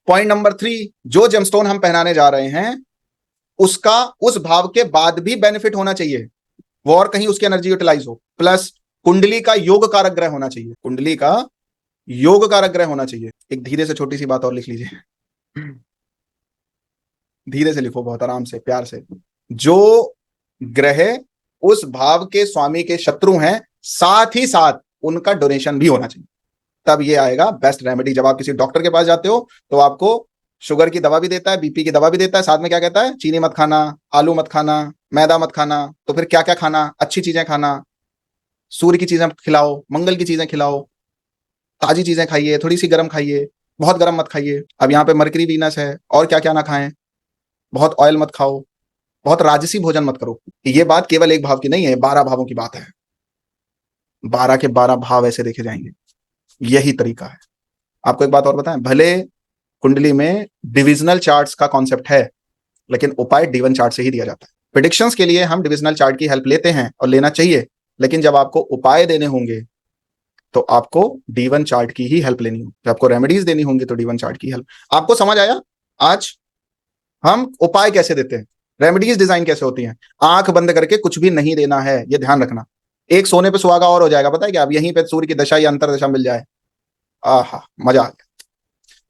पॉइंट नंबर 3, जो जेमस्टोन हम पहनाने जा रहे हैं उसका उस भाव के बाद भी बेनिफिट होना चाहिए, वो और कहीं उसकी एनर्जी यूटिलाइज हो। प्लस कुंडली का योग कारक ग्रह होना चाहिए, कुंडली का योग कारक ग्रह होना चाहिए। एक धीरे से छोटी सी बात और लिख लीजिए, धीरे से लिखो, बहुत आराम से, प्यार से। जो ग्रह उस भाव के स्वामी के शत्रु हैं, साथ ही साथ उनका डोनेशन भी होना चाहिए, तब ये आएगा बेस्ट रेमेडी। जब आप किसी डॉक्टर के पास जाते हो तो आपको शुगर की दवा भी देता है, बीपी की दवा भी देता है, साथ में क्या कहता है? चीनी मत खाना, आलू मत खाना, मैदा मत खाना। तो फिर क्या क्या खाना? अच्छी चीजें खाना, सूर्य की चीजें खिलाओ, मंगल की चीजें खिलाओ, ताजी चीजें खाइए, थोड़ी सी गर्म खाइए, बहुत गर्म मत खाइए। अब यहाँ पे मरकरी वीनस है, और क्या क्या ना खाएं, बहुत ऑयल मत खाओ, बहुत राजसी भोजन मत करो। ये बात केवल एक भाव की नहीं है, 12 भावों की बात है। 12 के 12 भाव ऐसे देखे जाएंगे, यही तरीका है। आपको एक बात और बताएं, भले कुंडली में डिविजनल चार्ट्स का कॉन्सेप्ट है, लेकिन उपाय D1 चार्ट से ही दिया जाता है। प्रेडिक्शंस के लिए हम डिविजनल चार्ट की हेल्प लेते हैं और लेना चाहिए, लेकिन जब आपको उपाय देने होंगे तो आपको D1 चार्ट की ही हेल्प लेनी होगी। जब आपको रेमेडीज देनी होंगी तो D1 चार्ट की हेल्प। आपको समझ आया आज हम उपाय कैसे देते हैं, रेमेडीज डिजाइन कैसे होती हैं? आंख बंद करके कुछ भी नहीं देना है, ये ध्यान रखना। एक सोने पे सुहागा और हो जाएगा, पता है क्या? अब यहीं पे सूर्य की दशा या अंतर दशा मिल जाए, आहा मजा आ गया।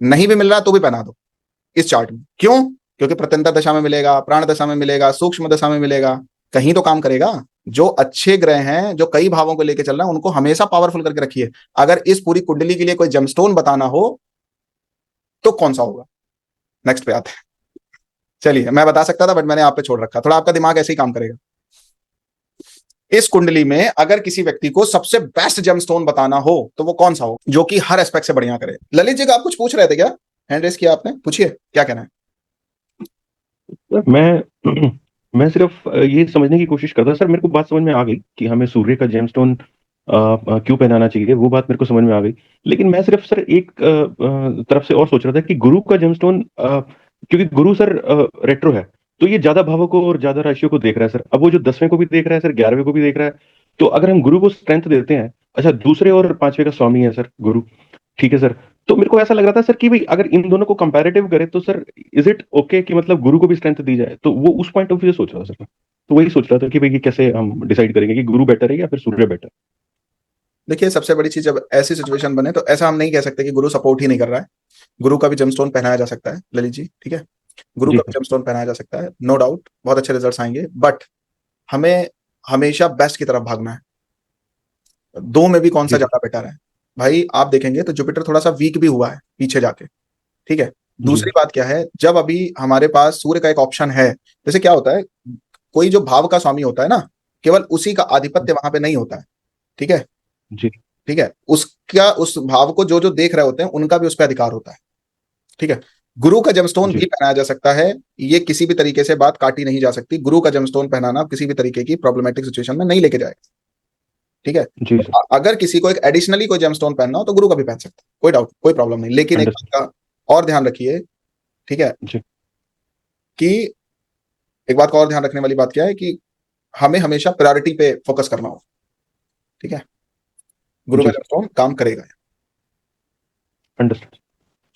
नहीं भी मिल रहा तो भी पहना दो इस चार्ट में। क्यों? क्योंकि प्रत्यंतर दशा में मिलेगा, प्राण दशा में मिलेगा, सूक्ष्म दशा में मिलेगा, कहीं तो काम करेगा। जो अच्छे ग्रह हैं, जो कई भावों को लेकर चल रहे हैं, उनको हमेशा पावरफुल करके रखिए। अगर इस पूरी कुंडली के लिए कोई जेमस्टोन बताना हो तो कौन सा होगा? नेक्स्ट पे आते हैं। चलिए, मैं बता सकता था बट मैंने आप पे छोड़ रखा, थोड़ा आपका दिमाग ऐसे ही काम करेगा। इस कुंडली में अगर किसी व्यक्ति को सबसे बेस्ट जेमस्टोन बताना हो तो वो कौन सा हो, जो कि हर एस्पेक्ट से बढ़िया करे? ललित जी, आप कुछ पूछ रहे थे क्या? हैंड रेस किया आपने, पूछिए क्या कहना है। मैं सिर्फ ये समझने की कोशिश करता सर, मेरे को बात समझ में आ गई कि हमें सूर्य का जेमस्टोन क्यों पहनाना चाहिए, वो बात मेरे को समझ में आ गई। लेकिन मैं सिर्फ सर एक तरफ से और सोच रहा था कि गुरु का जेमस्टोन क्योंकि गुरु सर रेट्रो है, तो ये ज्यादा भावों को और ज्यादा राशियों को देख रहा है सर। अब वो जो 10वें को भी देख रहा है सर, 11वें को भी देख रहा है, तो अगर हम गुरु को स्ट्रेंथ देते हैं, अच्छा दूसरे और 5वें का स्वामी है सर गुरु, ठीक है सर, तो मेरे को ऐसा लग रहा था सर कि भाई अगर इन दोनों को कंपैरेटिव करें तो सर इज इट ओके कि मतलब गुरु को भी स्ट्रेंथ दी जाए, तो वो उस पॉइंट ऑफ व्यू से सोच रहा था सर मैं। तो वही सोच रहा था कि भाई ये कैसे हम डिसाइड करेंगे कि गुरु बेटर है या फिर सूर्य बेटर। देखिए, सबसे बड़ी चीज, जब ऐसी सिचुएशन बने तो ऐसा हम नहीं कह सकते कि गुरु सपोर्ट ही नहीं कर रहा है। गुरु का भी जेमस्टोन पहनाया जा सकता है ललित जी, ठीक है, गुरु जी का भी सर। जेमस्टोन पहनाया जा सकता है, नो डाउट, बहुत अच्छे रिजल्ट्स आएंगे, बट हमें हमेशा बेस्ट की तरफ भागना है। दो में भी कौन सा जी सर। ज्यादा बेटर है? भाई आप देखेंगे तो जुपिटर थोड़ा सा वीक भी हुआ है पीछे जाके, ठीक है। जी दूसरी बात क्या है, जब अभी हमारे पास सूर्य का एक ऑप्शन है, जैसे क्या होता है, कोई जो भाव का स्वामी होता है ना, केवल उसी का आधिपत्य वहां पे नहीं होता है, ठीक है, जी ठीक है, उसका उस भाव को जो जो देख रहे होते हैं उनका भी उस पर अधिकार होता है, ठीक है। गुरु का जेमस्टोन जी भी पहनाया जा सकता है, ये किसी भी तरीके से बात काटी नहीं जा सकती। गुरु का जेमस्टोन पहनाना किसी भी तरीके की प्रॉब्लमेटिक सिचुएशन में नहीं लेके जाएगा, ठीक है। जी सर। अगर किसी को एक एडिशनली कोई जेमस्टोन पहनना हो तो गुरु का भी पहन सकता है, कोई डाउट, कोई प्रॉब्लम नहीं, लेकिन एक अंडरस्टूड। बात का और ध्यान रखिए, ठीक है, जी कि एक बात का और ध्यान रखने वाली बात क्या है कि हमें हमेशा प्रायोरिटी पे फोकस करना हो, ठीक है। गुरु का जी जेमस्टोन काम करेगा, अंडरस्टूड।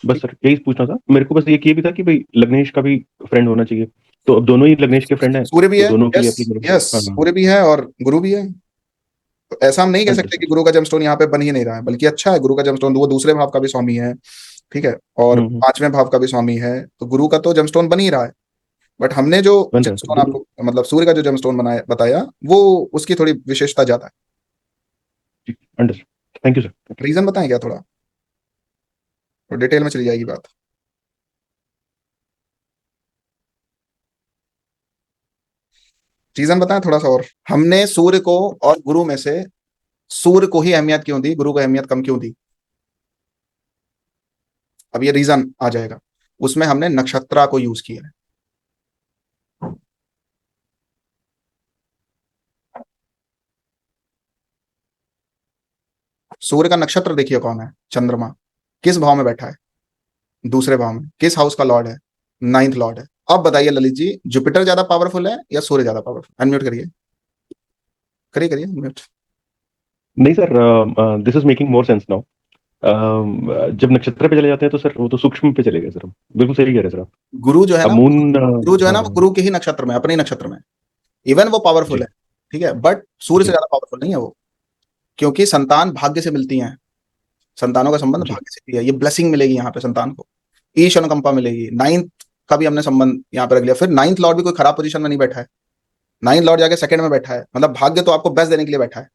बस ठीक। सर यही पूछना था मेरे को, बस ये भी था कि भाई लग्नेश का भी फ्रेंड होना चाहिए, तो अब दोनों ही लग्नेश के फ्रेंड हैं, सूर्य भी तो है, दोनों के लिए यस, एप्लीकेबल। यस, हाँ हाँ। सूर्य भी है और गुरु भी है। तो ऐसा हम नहीं कह सकते कि अंडरस्टूड। गुरु का जेमस्टोन यहाँ पे बन ही नहीं रहा है, बल्कि अच्छा है, गुरु का जेमस्टोन वो दूसरे भाव का भी स्वामी है, ठीक है, और हम्म। 5वें भाव का भी स्वामी है, तो गुरु का तो जेमस्टोन बन ही रहा है। बट हमने जो बन रहा है सर जेमस्टोन बिल्कुल। आपको, मतलब सूर्य का जो जेमस्टोन बनाया बताया, वो उसकी थोड़ी विशेषता ज्यादा है। Understood, thank you sir. Reason बताएं क्या, थोड़ा तो डिटेल में चली जाएगी बात। रीजन बताएं थोड़ा सा और, हमने सूर्य को और गुरु में से सूर्य को ही अहमियत क्यों दी, गुरु को अहमियत कम क्यों दी? अब ये रीजन आ जाएगा, उसमें हमने नक्षत्रा को यूज किया है। सूर्य का नक्षत्र देखिए कौन है, चंद्रमा, किस भाव में बैठा है? दूसरे भाव में। किस हाउस का लॉर्ड है? 9th लॉर्ड है। अब बताइए ललित जी, जुपिटर ज्यादा पावरफुल है या सूर्य ज्यादा पावरफुल? अनम्यूट करिए, करिए करिए अनम्यूट। नहीं sir, this is making more sense now. जब नक्षत्र पे चले जाते हैं तो सर वो तो सूक्ष्म पे चले गए सर हम। बिल्कुल सही कह रहे हैं सर आप। गुरु जो है अब ना, मून गुरु जो है ना, वो गुरु के ही नक्षत्र में, अपने ही नक्षत्र में, इवन वो पावरफुल जी है, ठीक है, बट सूर्य से जी ज्यादा पावरफुल नहीं है वो, क्योंकि संतान भाग्य से मिलती हैं, संतानों का संबंध जी। भाग्य से भी है, ये ब्लेसिंग मिलेगी यहाँ पे संतान को, ईश अनुकंपा मिलेगी। 9th का भी हमने संबंध यहाँ पे रख लिया, फिर 9th लॉर्ड भी कोई खराब पोजीशन में नहीं बैठा है, 9th लॉर्ड जाके सेकंड में बैठा है, मतलब भाग्य तो आपको बेस्ट देने के लिए बैठा है,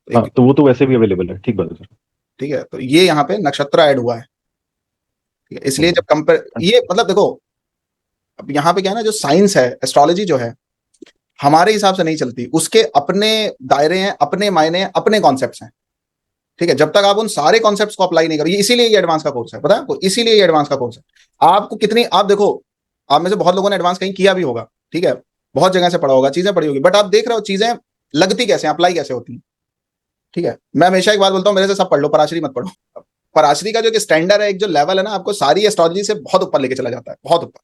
हाँ एक, तो वो तो वैसे भी अवेलेबल है, ठीक बात है सर। ठीक है। तो ये यहाँ पे नक्षत्र ऐड हुआ है, ठीक है, इसलिए जब हम्म। कंपेयर, ये मतलब देखो, अब यहाँ पे क्या है ना, जो साइंस है, एस्ट्रोलॉजी जो है, हमारे हिसाब से नहीं चलती, उसके अपने दायरे हैं, अपने मायने हैं, अपने कॉन्सेप्ट्स हैं, ठीक है। जब तक आप उन सारे कॉन्सेप्ट्स को अप्लाई नहीं करोगे, इसीलिए ये एडवांस का कोर्स है, पता है आपको, इसीलिए ये एडवांस का कोर्स है। आपको कितनी, आप देखो, आप में से बहुत लोगों ने एडवांस कहीं किया भी होगा, ठीक है, बहुत जगह से पढ़ा होगा, चीजें पढ़ी होगी, बट आप देख रहे हो चीजें लगती कैसे, अप्लाई कैसे होती हैं, ठीक है। मैं हमेशा एक बात बोलता हूँ, मेरे से सब पढ़ लो, पराशरी मत पढ़ो। पराशरी का जो एक स्टैंडर्ड है, एक जो लेवल है ना, आपको सारी एस्ट्रोलॉजी से बहुत ऊपर लेके चला जाता है, बहुत ऊपर,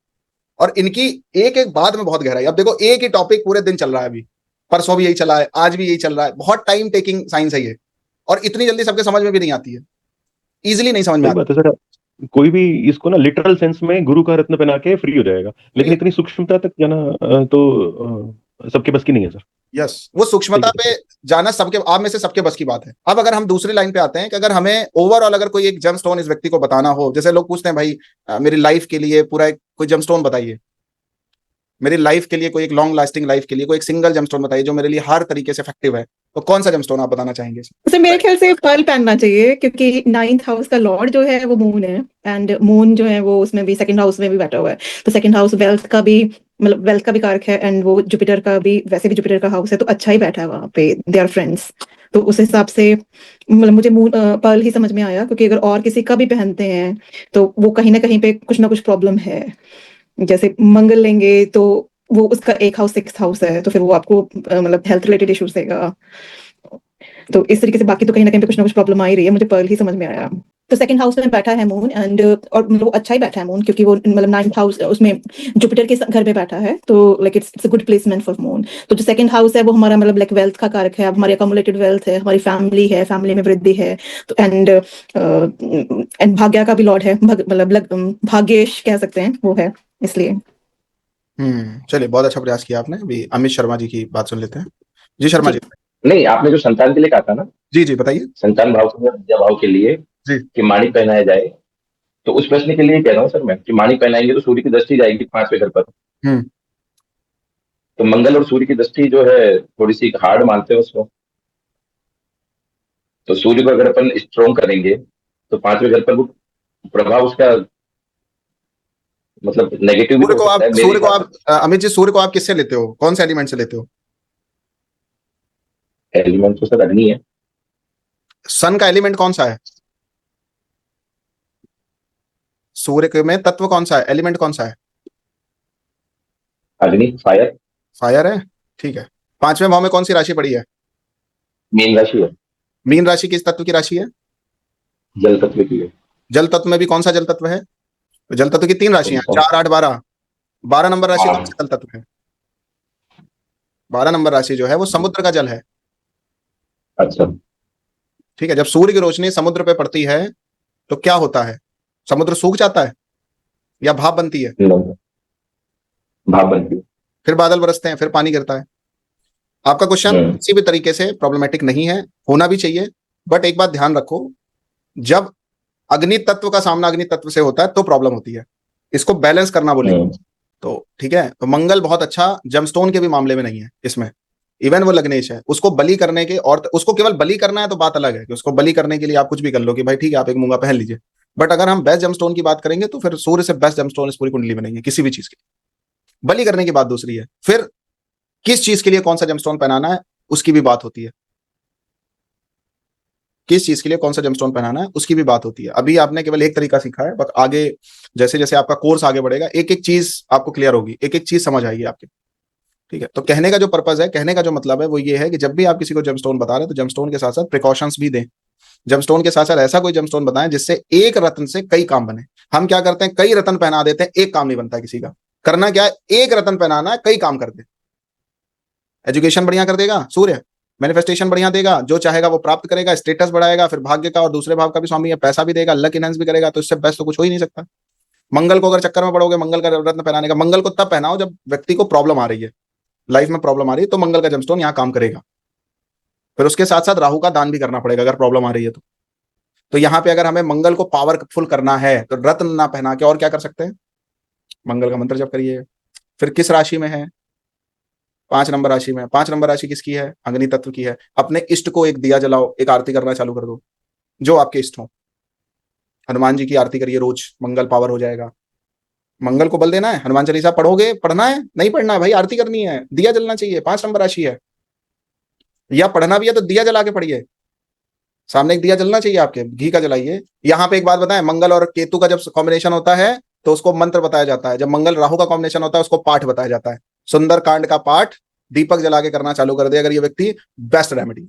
और इनकी एक एक बात में बहुत गहराई। अब देखो, एक ही टॉपिक पूरे दिन चल रहा है, अभी परसों भी यही चला है, आज भी यही चल रहा है, बहुत टाइम टेकिंग साइंस है ये, और इतनी जल्दी सबके समझ में भी नहीं आती है, इजिली नहीं समझ में सही आती। बात है सर। कोई भी इसको ना लिटरल सेंस में गुरु का रत्न पहना के फ्री हो जाएगा, लेकिन इतनी सूक्ष्मता तक जाना सबके बस की नहीं है सर। यस, वो सही सूक्ष्मता कह रहे पे जाना सबके, आप में से सबके बस की बात है। अब अगर हम दूसरी लाइन पे आते हैं कि अगर हमें ओवरऑल अगर कोई एक जेमस्टोन इस व्यक्ति को बताना हो, जैसे लोग पूछते हैं भाई मेरी लाइफ के लिए पूरा एक कोई जेमस्टोन बताइए, मेरी लाइफ के लिए कोई एक लॉन्ग लास्टिंग लाइफ के लिए कोई एक सिंगल जेमस्टोन बताइए जो मेरे लिए हर तरीके से इफेक्टिव है, तो कौन सा जेमस्टोन आप बताना चाहेंगे? उसे मेरे ख्याल से पर्ल पहनना चाहिए, क्योंकि 9th हाउस का लॉर्ड जो है वो मून है, एंड मून जो है वो उसमें भी 2nd हाउस में भी बैठा हुआ है, तो 2nd हाउस वेल्थ का भी, मतलब वेल्थ का भी कारक है, एंड वो जुपिटर का भी, वैसे भी जुपिटर का हाउस है, तो अच्छा ही बैठा है वहां पे, दे आर फ्रेंड्स। तो उस हिसाब से मतलब मुझे मून पर्ल ही समझ में आया, क्योंकि अगर और किसी का भी पहनते हैं तो वो कहीं ना कहीं पे कुछ ना कुछ प्रॉब्लम है। जैसे मंगल लेंगे तो वो उसका 1 हाउस 6th हाउस है, तो फिर वो आपको मतलब हेल्थ रिलेटेड इश्यूज देगा। तो इस तरीके से बाकी तो कहीं ना कहीं पे कुछ ना कुछ प्रॉब्लम आ ही रही है, मुझे पर्ल ही समझ में आया। तो सेकंड हाउस में बैठा है मून एंड और मतलब वो अच्छा ही बैठा है मून, क्योंकि वो मतलब 9th हाउस उसमें जुपिटर के घर में बैठा है, तो like it's a good placement for moon. तो जो सेकंड हाउस है वो हमारा मतलब लाइक वेल्थ का कारक है, हमारी अकोमुलेटेड वेल्थ है, हमारी फैमिली है, फैमिली में वृद्धि है, तो एंड भाग्य का भी लॉर्ड है, मतलब भाग्येश कह सकते हैं वो है, इसलिए। चलिए, बहुत अच्छा प्रयास किया आपने। अभी अमित शर्मा जी की बात सुन लेते हैं। जी शर्मा जी। नहीं, आपने जो संतान के लिए कहा था ना, जी जी बताइए। संतान भाव से विद्या भाव के लिए जी। कि माणिक पहनाया जाए, तो उस प्रश्न के लिए कह रहा हूँ सर मैं कि माणिक पहनाएंगे तो सूर्य की दृष्टि जाएगी 5वें घर पर। हम्म तो मंगल और सूर्य की दृष्टि जो है थोड़ी सी हार्ड मानते हैं उसको। तो सूर्य को अगर अपन स्ट्रॉन्ग करेंगे तो 5वें घर पर वो प्रभाव उसका मतलब नेगेटिव भी तो हो सकता है मेरे हिसाब से। अमित जी, सूर्य को आप किससे लेते हो, कौन से एलिमेंट से लेते हो? एलिमेंट तो सर अग्नि है। सन का एलिमेंट कौन सा है? सूर्य में तत्व कौन सा है, एलिमेंट कौन सा है? अग्नि, फायर। फायर है, ठीक है। 5वें भाव में कौन सी राशि पड़ी है? मीन राशि है। मीन राशि किस तत्व की राशि है? जल तत्व की है। जल तत्व में भी कौन सा जल तत्व है? तो जल तत्व की 3 राशियां, 4, 8, 12। 12 नंबर राशि कौन सा जल तत्व है? 12 नंबर राशि जो है वो समुद्र का जल है। अच्छा। ठीक है, जब सूर्य की रोशनी समुद्र पे पड़ती है तो क्या होता है? समुद्र सूख जाता है या भाप बनती है? भाप बनती है। फिर बादल बरसते हैं, फिर पानी गिरता है। आपका क्वेश्चन किसी भी तरीके से प्रॉब्लमेटिक नहीं है, होना भी चाहिए, बट एक बात ध्यान रखो, जब अग्नि तत्व का सामना अग्नि तत्व से होता है तो प्रॉब्लम होती है, इसको बैलेंस करना बोलेंगे। तो ठीक है, तो मंगल बहुत अच्छा जमस्टोन के भी मामले में नहीं है इसमें, इवन वो लग्नेश है, उसको बलि करने के, और उसको केवल बलि करना है तो बात अलग है कि उसको बलि करने के लिए आप कुछ भी कर लो कि भाई ठीक है आप एक मूंगा पहन लीजिए, बट अगर हम बेस्ट जमस्टोन की बात करेंगे तो फिर सूर्य से बेस्ट जमस्टोन इस पूरी कुंडली में नहीं है किसी भी चीज की। बलि करने की बात दूसरी है, फिर किस चीज के लिए कौन सा जमस्टोन पहनाना है उसकी भी बात होती है, किस चीज के लिए कौन सा जमस्टोन पहनाना है उसकी भी बात होती है। अभी आपने केवल एक तरीका सीखा है, बट आगे जैसे जैसे आपका कोर्स आगे बढ़ेगा एक एक चीज आपको क्लियर होगी, एक एक चीज समझ आएगी आपके। ठीक है, तो कहने का जो पर्पज है, कहने का जो मतलब है वो ये है कि जब भी आप किसी को जमस्टोन बता रहे हैं तो जमस्टोन के साथ साथ प्रिकॉशंस भी दें। जमस्टोन के साथ साथ ऐसा कोई जमस्टोन बताएं जिससे एक रत्न से कई काम बने। हम क्या करते हैं, कई रत्न पहना देते हैं, एक काम नहीं बनता किसी का। करना क्या है, एक रत्न पहनाना है, कई काम कर दे। एजुकेशन बढ़िया कर देगा सूर्य, मैनिफेस्टेशन बढ़िया देगा, जो चाहेगा वो प्राप्त करेगा, स्टेटस बढ़ाएगा, फिर भाग्य का और दूसरे भाव का भी स्वामी है, पैसा भी देगा, लक इनहेंस भी करेगा, तो इससे बेस्ट तो कुछ हो ही नहीं सकता। मंगल को अगर चक्कर में पड़ोगे मंगल का रत्न पहनाने का, मंगल को तब पहनाओ जब व्यक्ति को प्रॉब्लम आ रही है, लाइफ में प्रॉब्लम आ रही है, तो मंगल का जमस्टोन यहाँ काम करेगा। फिर उसके साथ साथ राहु का दान भी करना पड़ेगा अगर प्रॉब्लम आ रही है तो यहाँ पे अगर हमें मंगल को पावरफुल करना है तो रत्न ना पहना के और क्या कर सकते हैं, मंगल का मंत्र जप करिए। फिर किस राशि में है, 5 नंबर राशि में। 5 नंबर राशि किसकी है, अग्नि तत्व की है। अपने इष्ट को एक दिया जलाओ, एक आरती करना चालू कर दो, जो आपके इष्ट हो। हनुमान जी की आरती करिए रोज, मंगल पावर हो जाएगा। मंगल को बल देना है, हनुमान चालीसा पढ़ोगे, पढ़ना है नहीं पढ़ना है भाई, आरती करनी है, दिया जलना चाहिए, 5 नंबर राशि है। या पढ़ना भी है तो दिया जला के पढ़िए, सामने एक दिया जलना चाहिए आपके, घी का जलाइए। यहाँ पे एक बात बताएं, मंगल और केतु का जब कॉम्बिनेशन होता है तो उसको मंत्र बताया जाता है, जब मंगल राहु का कॉम्बिनेशन होता है उसको पाठ बताया जाता है। सुंदर कांड का पाठ दीपक जला के करना चालू कर दे अगर ये व्यक्ति, बेस्ट रेमेडी,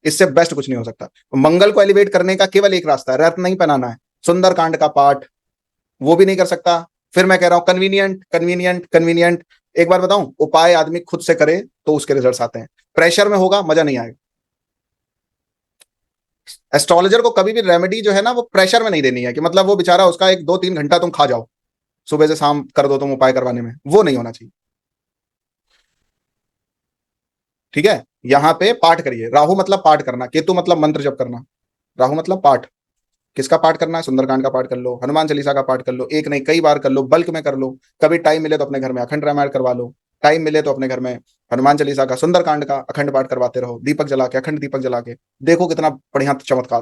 इससे बेस्ट कुछ नहीं हो सकता। मंगल को एलिवेट करने का केवल एक रास्ता है, रत्न नहीं पहनाना है, सुंदर कांड का पाठ, वो भी नहीं कर सकता। फिर मैं कह रहा हूं कन्वीनियंट कन्वीनियंट कन्वीनियंट। एक बार बताऊं, उपाय आदमी खुद से करे तो उसके रिजल्ट्स आते हैं, प्रेशर में होगा मजा नहीं आएगा। एस्ट्रोलॉजर को कभी भी रेमेडी जो है ना वो प्रेशर में नहीं देनी है कि मतलब वो बेचारा उसका 1-2-3 घंटा तुम खा जाओ, सुबह से शाम कर दो तुम उपाय करवाने में, वो नहीं होना चाहिए। ठीक है, यहां पे पाठ करिए, राहु मतलब पाठ करना, केतु मतलब मंत्र जप करना, राहु मतलब पाठ। किसका पाठ करना है, सुंदरकांड का पाठ कर लो, हनुमान चालीसा का पाठ कर लो, एक नहीं कई बार कर लो, बल्क में कर लो। कभी टाइम मिले तो अपने घर में अखंड रामायण करवा लो, टाइम मिले तो अपने घर में हनुमान चालीसा का सुंदरकांड का अखंड पाठ करवाते रहो, दीपक जला के, अखंड दीपक जला के, देखो कितना बढ़िया चमत्कार।